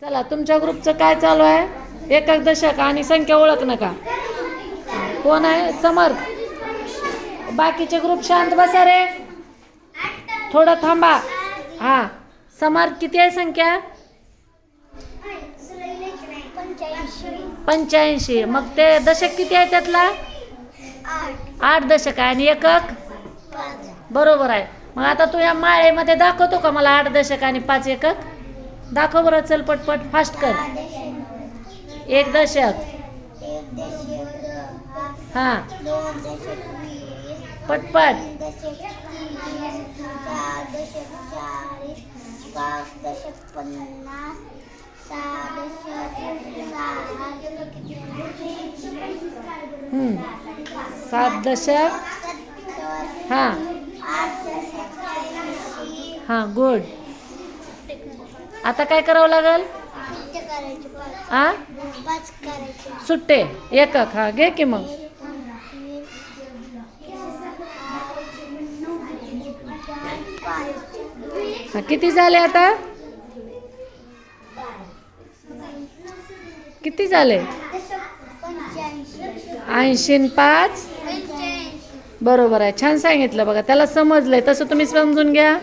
चला तुमच्या ग्रुपचं काय चालू आहे? एकक दशक आणि संख्या ओळख नका. कोण आहे? समर्थ. बाकीचे ग्रुप शांत बसा रे, थोडं थांबा. हा, समर्थ किती आहे संख्या? 85. मग ते दशक किती आहे त्यातला? 8 दशक आहे आणि एकक बरोबर आहे. मग आता तू या माळेमध्ये दाखवतो का मला 8 दशक आणि 5 एकक? दाखव बरं, चल पटपट फास्ट कर. 1 दशक, हा पटपट. 7 दशक, हा हा गुड. आता काय करावं लागल? आ सुट्टे एकक. हा घे की मग. हा किती झाले आता? किती झाले? 80 आणि 5 बरोबर आहे. छान सांगितलं बघा, त्याला समजलंय तसं तुम्ही समजून घ्या.